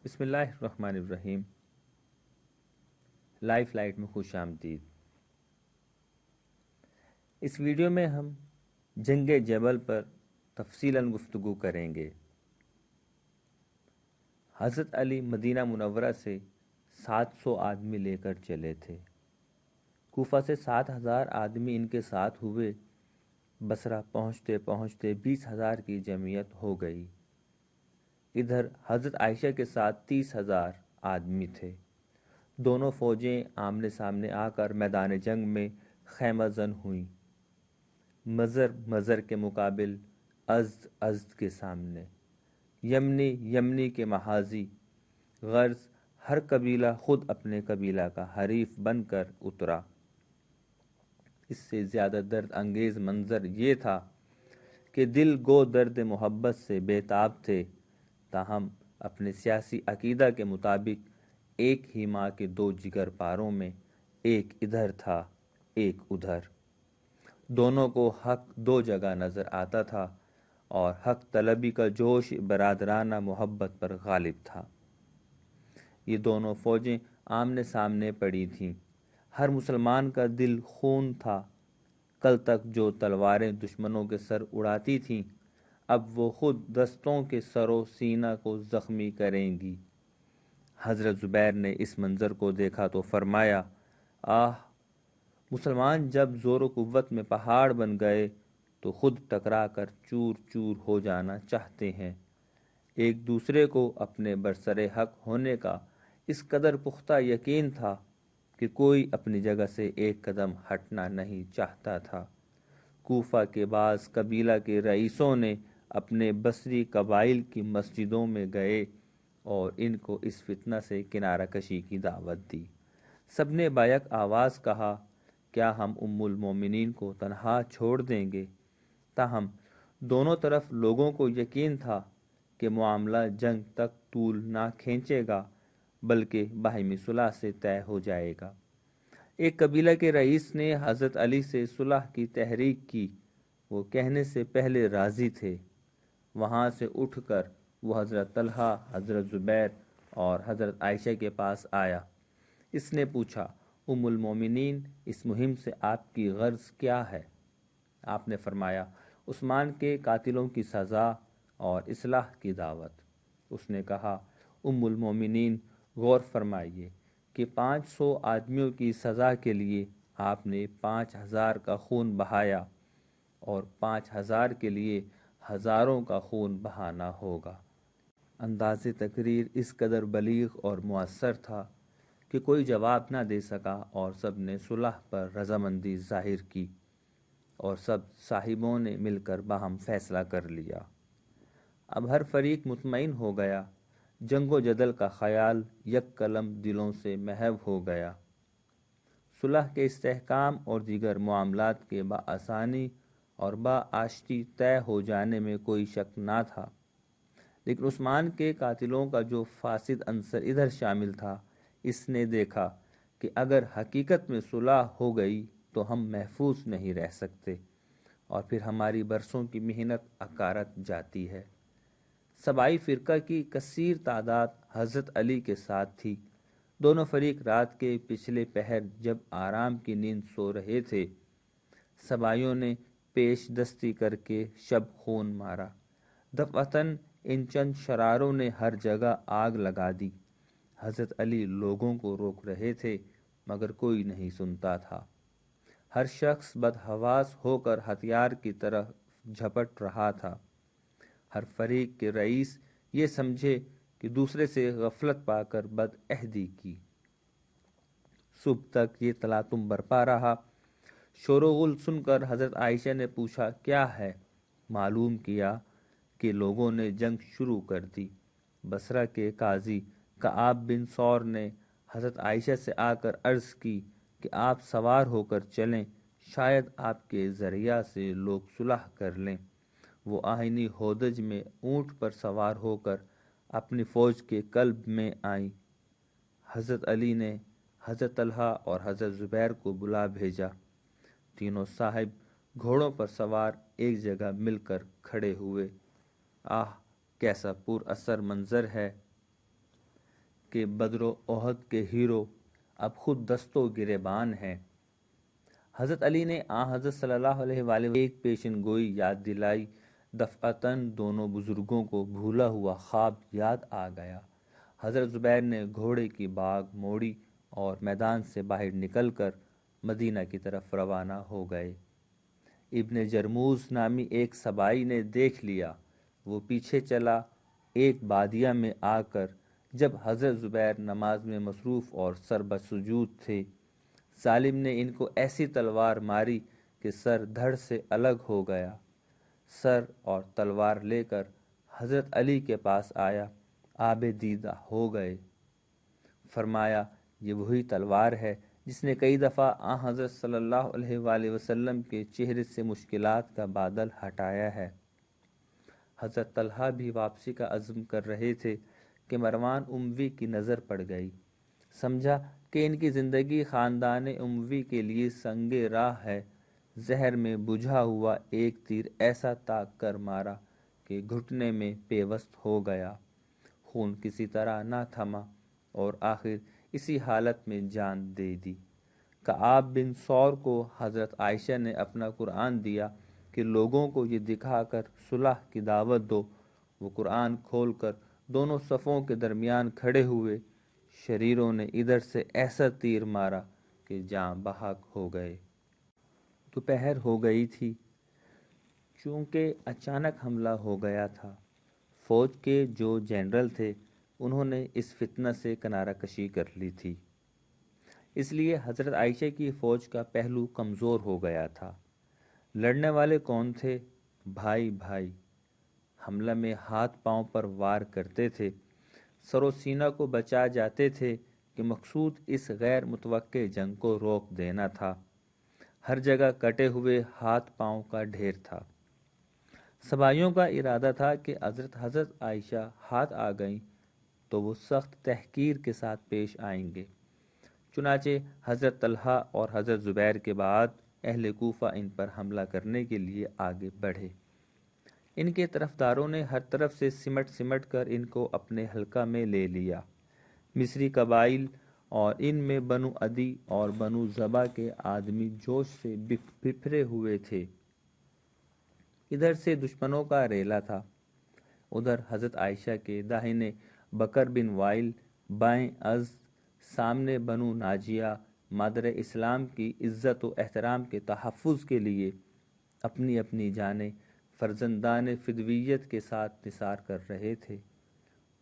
بسم اللہ الرحمن الرحیم۔ لائف لائٹ میں خوش آمدید۔ اس ویڈیو میں ہم جنگ جبل پر تفصیلاً گفتگو کریں گے۔ حضرت علی مدینہ منورہ سے 700 آدمی لے کر چلے تھے۔ کوفہ سے 7000 آدمی ان کے ساتھ ہوئے۔ بصرہ پہنچتے پہنچتے 20,000 کی جمعیت ہو گئی۔ ادھر حضرت عائشہ کے ساتھ 30,000 آدمی تھے۔ دونوں فوجیں آمنے سامنے آ کر میدان جنگ میں خیمہ زن ہوئیں، مزر مزر کے مقابل، ازد ازد کے سامنے، یمنی یمنی کے محاذی، غرض ہر قبیلہ خود اپنے قبیلہ کا حریف بن کر اترا۔ اس سے زیادہ درد انگیز منظر یہ تھا کہ دل گو درد محبت سے بے تاب تھے، تاہم اپنے سیاسی عقیدہ کے مطابق ایک ہی ماں کے دو جگر پاروں میں ایک ادھر تھا ایک ادھر۔ دونوں کو حق دو جگہ نظر آتا تھا اور حق طلبی کا جوش برادرانہ محبت پر غالب تھا۔ یہ دونوں فوجیں آمنے سامنے پڑی تھیں۔ ہر مسلمان کا دل خون تھا۔ کل تک جو تلواریں دشمنوں کے سر اڑاتی تھیں، اب وہ خود دستوں کے سر و سینہ کو زخمی کریں گی۔ حضرت زبیر نے اس منظر کو دیکھا تو فرمایا، آہ! مسلمان جب زور و قوت میں پہاڑ بن گئے تو خود ٹکرا کر چور چور ہو جانا چاہتے ہیں۔ ایک دوسرے کو اپنے برسر حق ہونے کا اس قدر پختہ یقین تھا کہ کوئی اپنی جگہ سے ایک قدم ہٹنا نہیں چاہتا تھا۔ کوفہ کے بعض قبیلہ کے رئیسوں نے اپنے بصری قبائل کی مسجدوں میں گئے اور ان کو اس فتنہ سے کنارہ کشی کی دعوت دی۔ سب نے بیک آواز کہا، کیا ہم ام المومنین کو تنہا چھوڑ دیں گے؟ تاہم دونوں طرف لوگوں کو یقین تھا کہ معاملہ جنگ تک طول نہ کھینچے گا، بلکہ باہمی صلح سے طے ہو جائے گا۔ ایک قبیلہ کے رئیس نے حضرت علی سے صلح کی تحریک کی۔ وہ کہنے سے پہلے راضی تھے۔ وہاں سے اٹھ کر وہ حضرت طلحہ، حضرت زبیر اور حضرت عائشہ کے پاس آیا۔ اس نے پوچھا، ام المومنین، اس مہم سے آپ کی غرض کیا ہے؟ آپ نے فرمایا، عثمان کے قاتلوں کی سزا اور اصلاح کی دعوت۔ اس نے کہا، ام المومنین، غور فرمائیے کہ 500 آدمیوں کی سزا کے لیے آپ نے 5000 کا خون بہایا اور 5000 کے لیے ہزاروں کا خون بہانا ہوگا۔ انداز تقریر اس قدر بلیغ اور مؤثر تھا کہ کوئی جواب نہ دے سکا اور سب نے صلح پر رضامندی ظاہر کی اور سب صاحبوں نے مل کر باہم فیصلہ کر لیا۔ اب ہر فریق مطمئن ہو گیا۔ جنگ و جدل کا خیال یک قلم دلوں سے محو ہو گیا۔ صلح کے استحکام اور دیگر معاملات کے بآسانی اور بآشتی طے ہو جانے میں کوئی شک نہ تھا، لیکن عثمان کے قاتلوں کا جو فاسد عنصر ادھر شامل تھا، اس نے دیکھا کہ اگر حقیقت میں صلح ہو گئی تو ہم محفوظ نہیں رہ سکتے اور پھر ہماری برسوں کی محنت اکارت جاتی ہے۔ سبائی فرقہ کی کثیر تعداد حضرت علی کے ساتھ تھی۔ دونوں فریق رات کے پچھلے پہر جب آرام کی نیند سو رہے تھے، سبائیوں نے پیش دستی کر کے شب خون مارا۔ دفعتاً ان چند شراروں نے ہر جگہ آگ لگا دی۔ حضرت علی لوگوں کو روک رہے تھے مگر کوئی نہیں سنتا تھا۔ ہر شخص بدحواس ہو کر ہتھیار کی طرف جھپٹ رہا تھا۔ ہر فریق کے رئیس یہ سمجھے کہ دوسرے سے غفلت پا کر بدعہدی کی۔ صبح تک یہ تلاطم برپا رہا۔ شور و غل سن کر حضرت عائشہ نے پوچھا، کیا ہے؟ معلوم کیا کہ لوگوں نے جنگ شروع کر دی۔ بصرہ کے قاضی کعب بن ثور نے حضرت عائشہ سے آ کر عرض کی کہ آپ سوار ہو کر چلیں، شاید آپ کے ذریعہ سے لوگ صلح کر لیں۔ وہ آہنی ہودج میں اونٹ پر سوار ہو کر اپنی فوج کے قلب میں آئیں۔ حضرت علی نے حضرت طلحہ اور حضرت زبیر کو بلا بھیجا۔ تینوں صاحب گھوڑوں پر سوار ایک جگہ مل کر کھڑے ہوئے۔ آہ! کیسا پر اثر منظر ہے! کہ بدر و احد کے ہیرو اب خود دست و گریبان ہیں۔ حضرت علی نے حضرت صلی اللہ علیہ وآلہ ایک پیشن گوئی یاد دلائی، دفعتاً دونوں بزرگوں کو بھولا ہوا خواب یاد آ گیا۔ حضرت زبیر نے گھوڑے کی باگ موڑی اور میدان سے باہر نکل کر مدینہ کی طرف روانہ ہو گئے۔ ابن جرموز نامی ایک سبائی نے دیکھ لیا، وہ پیچھے چلا۔ ایک بادیہ میں آ کر جب حضرت زبیر نماز میں مصروف اور سر بسجود تھے، ظالم نے ان کو ایسی تلوار ماری کہ سر دھڑ سے الگ ہو گیا۔ سر اور تلوار لے کر حضرت علی کے پاس آیا، آب دیدہ ہو گئے۔ فرمایا، یہ وہی تلوار ہے جس نے کئی دفعہ حضرت صلی اللہ علیہ وآلہ وسلم کے چہرے سے مشکلات کا بادل ہٹایا ہے۔ حضرت طلحہ بھی واپسی کا عزم کر رہے تھے کہ مروان اموی کی نظر پڑ گئی۔ سمجھا کہ ان کی زندگی خاندان اموی کے لیے سنگ راہ ہے۔ زہر میں بجھا ہوا ایک تیر ایسا تاک کر مارا کہ گھٹنے میں پیوست ہو گیا، خون کسی طرح نہ تھما اور آخر اسی حالت میں جان دے دی۔ کعب بن ثور کو حضرت عائشہ نے اپنا قرآن دیا کہ لوگوں کو یہ دکھا کر صلح کی دعوت دو۔ وہ قرآن کھول کر دونوں صفوں کے درمیان کھڑے ہوئے۔ شریروں نے ادھر سے ایسا تیر مارا کہ جاں بحق ہو گئے۔ دوپہر ہو گئی تھی، چونکہ اچانک حملہ ہو گیا تھا۔ فوج کے جو جنرل تھے انہوں نے اس فتنہ سے کنارہ کشی کر لی تھی، اس لیے حضرت عائشہ کی فوج کا پہلو کمزور ہو گیا تھا۔ لڑنے والے کون تھے؟ بھائی بھائی حملہ میں ہاتھ پاؤں پر وار کرتے تھے، سر و سینہ کو بچا جاتے تھے کہ مقصود اس غیر متوقع جنگ کو روک دینا تھا۔ ہر جگہ کٹے ہوئے ہاتھ پاؤں کا ڈھیر تھا۔ سبائیوں کا ارادہ تھا کہ حضرت عائشہ ہاتھ آ گئیں تو وہ سخت تحقیر کے ساتھ پیش آئیں گے۔ چنانچہ حضرت طلحہ اور حضرت زبیر کے بعد اہل کوفہ ان پر حملہ کرنے کے لیے آگے بڑھے۔ ان کے طرفداروں نے ہر طرف سے سمٹ کر ان کو اپنے حلقہ میں لے لیا۔ مصری قبائل اور ان میں بنو عدی اور بنو ضبا کے آدمی جوش سے بپھرے ہوئے تھے۔ ادھر سے دشمنوں کا ریلا تھا، ادھر حضرت عائشہ کے داہنے بکر بن وائل، بائیں ازد، سامنے بنو ناجیہ مادر اسلام کی عزت و احترام کے تحفظ کے لیے اپنی اپنی جانیں فرزندان فدویت کے ساتھ نثار کر رہے تھے۔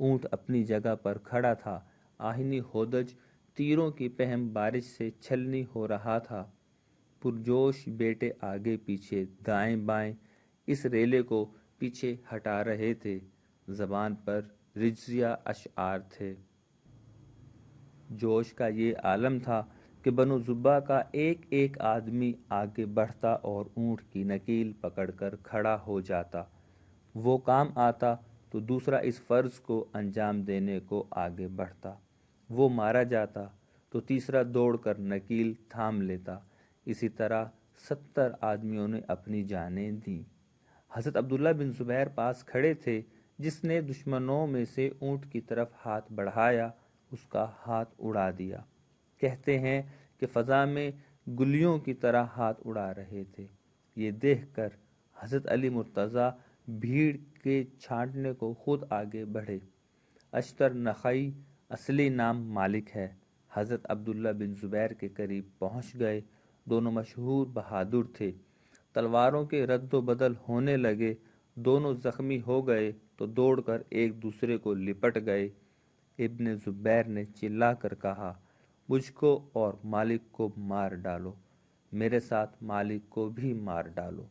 اونٹ اپنی جگہ پر کھڑا تھا، آہنی ہودج تیروں کی پہم بارش سے چھلنی ہو رہا تھا۔ پرجوش بیٹے آگے پیچھے دائیں بائیں اس ریلے کو پیچھے ہٹا رہے تھے، زبان پر رجزیہ اشعار تھے۔ جوش کا یہ عالم تھا کہ بنو ضبا کا ایک ایک آدمی آگے بڑھتا اور اونٹ کی نکیل پکڑ کر کھڑا ہو جاتا۔ وہ کام آتا تو دوسرا اس فرض کو انجام دینے کو آگے بڑھتا، وہ مارا جاتا تو تیسرا دوڑ کر نکیل تھام لیتا۔ اسی طرح 70 آدمیوں نے اپنی جانیں دیں۔ حضرت عبداللہ بن زبیر پاس کھڑے تھے، جس نے دشمنوں میں سے اونٹ کی طرف ہاتھ بڑھایا، اس کا ہاتھ اڑا دیا۔ کہتے ہیں کہ فضا میں گلیوں کی طرح ہاتھ اڑا رہے تھے۔ یہ دیکھ کر حضرت علی مرتضیٰ بھیڑ کے چھانٹنے کو خود آگے بڑھے۔ اشتر نخعی اصلی نام مالک ہے، حضرت عبداللہ بن زبیر کے قریب پہنچ گئے۔ دونوں مشہور بہادر تھے، تلواروں کے رد و بدل ہونے لگے۔ دونوں زخمی ہو گئے تو دوڑ کر ایک دوسرے کو لپٹ گئے۔ ابن زبیر نے چلا کر کہا، مجھ کو اور مالک کو مار ڈالو، میرے ساتھ مالک کو بھی مار ڈالو۔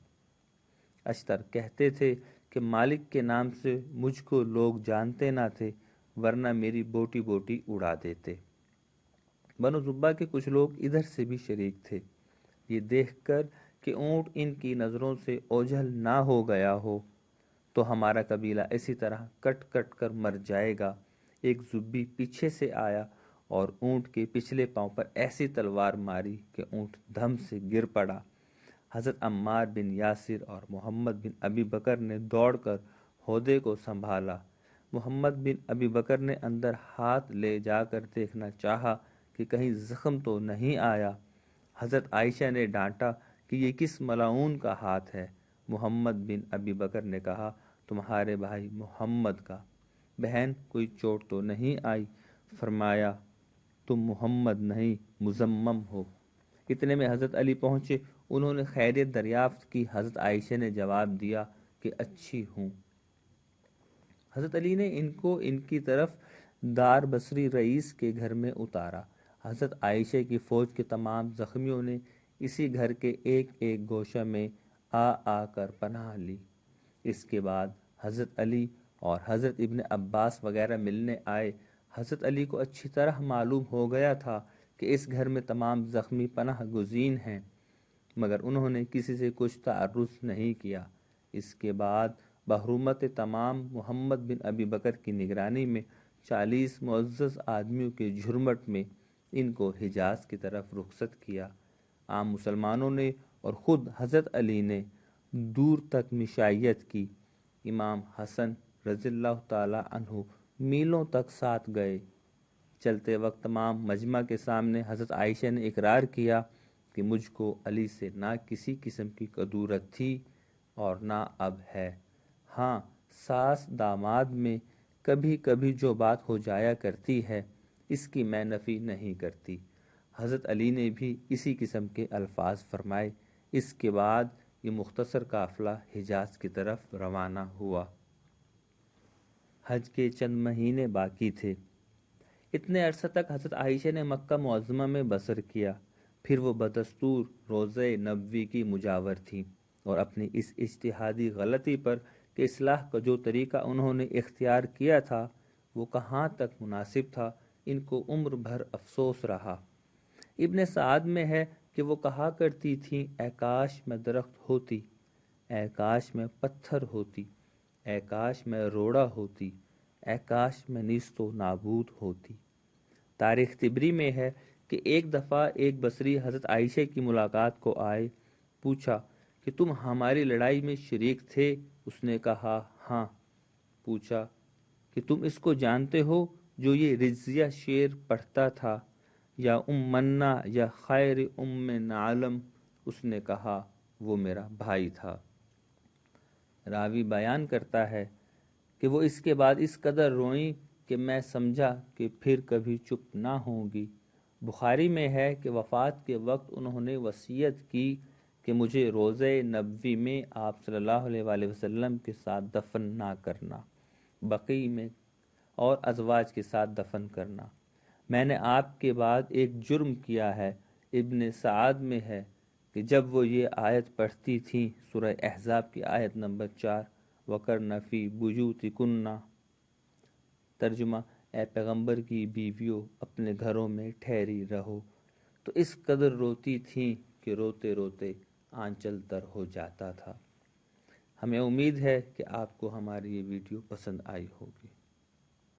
اشتر کہتے تھے کہ مالک کے نام سے مجھ کو لوگ جانتے نہ تھے، ورنہ میری بوٹی بوٹی اڑا دیتے۔ بنو ضبا کے کچھ لوگ ادھر سے بھی شریک تھے۔ یہ دیکھ کر کہ اونٹ ان کی نظروں سے اوجھل نہ ہو گیا ہو تو ہمارا قبیلہ اسی طرح کٹ کٹ کر مر جائے گا، ایک ضبی پیچھے سے آیا اور اونٹ کے پچھلے پاؤں پر ایسی تلوار ماری کہ اونٹ دھم سے گر پڑا۔ حضرت عمار بن یاسر اور محمد بن ابی بکر نے دوڑ کر ہودے کو سنبھالا۔ محمد بن ابی بکر نے اندر ہاتھ لے جا کر دیکھنا چاہا کہ کہیں زخم تو نہیں آیا۔ حضرت عائشہ نے ڈانٹا کہ یہ کس ملعون کا ہاتھ ہے؟ محمد بن ابی بکر نے کہا تمہارے بھائی محمد کا۔ بہن کوئی چوٹ تو نہیں آئی؟ فرمایا تم محمد نہیں مزمم ہو۔ اتنے میں حضرت علی پہنچے، انہوں نے خیریت دریافت کی۔ حضرت عائشہ نے جواب دیا کہ اچھی ہوں۔ حضرت علی نے ان کو ان کی طرف دار بصری رئیس کے گھر میں اتارا۔ حضرت عائشہ کی فوج کے تمام زخمیوں نے اسی گھر کے ایک ایک گوشہ میں آ کر پناہ لی۔ اس کے بعد حضرت علی اور حضرت ابن عباس وغیرہ ملنے آئے۔ حضرت علی کو اچھی طرح معلوم ہو گیا تھا کہ اس گھر میں تمام زخمی پناہ گزین ہیں، مگر انہوں نے کسی سے کچھ تعرض نہیں کیا۔ اس کے بعد بحرمت تمام محمد بن ابی بکر کی نگرانی میں 40 معزز آدمیوں کے جھرمٹ میں ان کو حجاز کی طرف رخصت کیا۔ عام مسلمانوں نے اور خود حضرت علی نے دور تک مشائیت کی۔ امام حسن رضی اللہ تعالی عنہ میلوں تک ساتھ گئے۔ چلتے وقت تمام مجمع کے سامنے حضرت عائشہ نے اقرار کیا کہ مجھ کو علی سے نہ کسی قسم کی کدورت تھی اور نہ اب ہے۔ ہاں، ساس داماد میں کبھی کبھی جو بات ہو جایا کرتی ہے، اس کی میں نفی نہیں کرتی۔ حضرت علی نے بھی اسی قسم کے الفاظ فرمائے۔ اس کے بعد یہ مختصر قافلہ حجاز کی طرف روانہ ہوا۔ حج کے چند مہینے باقی تھے۔ اتنے عرصہ تک حضرت عائشہ نے مکہ معظمہ میں بسر کیا، پھر وہ بدستور روضہ نبوی کی مجاور تھیں، اور اپنی اس اجتہادی غلطی پر کہ اصلاح کا جو طریقہ انہوں نے اختیار کیا تھا وہ کہاں تک مناسب تھا، ان کو عمر بھر افسوس رہا۔ ابن سعد میں ہے کہ وہ کہا کرتی تھیں اے کاش میں درخت ہوتی، اے کاش میں پتھر ہوتی، اے کاش میں روڑا ہوتی، اے کاش میں نیست و نابود ہوتی۔ تاریخ طبری میں ہے کہ ایک دفعہ ایک بصری حضرت عائشہ کی ملاقات کو آئے، پوچھا کہ تم ہماری لڑائی میں شریک تھے؟ اس نے کہا ہاں۔ پوچھا کہ تم اس کو جانتے ہو جو یہ رجزیہ شعر پڑھتا تھا، یا منا یا خیر نعلم؟ اس نے کہا وہ میرا بھائی تھا۔ راوی بیان کرتا ہے کہ وہ اس کے بعد اس قدر روئیں کہ میں سمجھا کہ پھر کبھی چپ نہ ہوں گی۔ بخاری میں ہے کہ وفات کے وقت انہوں نے وصیت کی کہ مجھے روضہ نبوی میں آپ صلی اللہ علیہ وآلہ وسلم کے ساتھ دفن نہ کرنا، بقیع میں اور ازواج کے ساتھ دفن کرنا۔ میں نے آپ کے بعد ایک جرم کیا ہے۔ ابن سعد میں ہے کہ جب وہ یہ آیت پڑھتی تھیں، سورہ احزاب کی آیت نمبر 4، وَقَرْنَ فِي بُيُوتِكُنَّ، ترجمہ اے پیغمبر کی بیویوں اپنے گھروں میں ٹھہری رہو، تو اس قدر روتی تھیں کہ روتے روتے آنچل تر ہو جاتا تھا۔ ہمیں امید ہے کہ آپ کو ہماری یہ ویڈیو پسند آئی ہوگی۔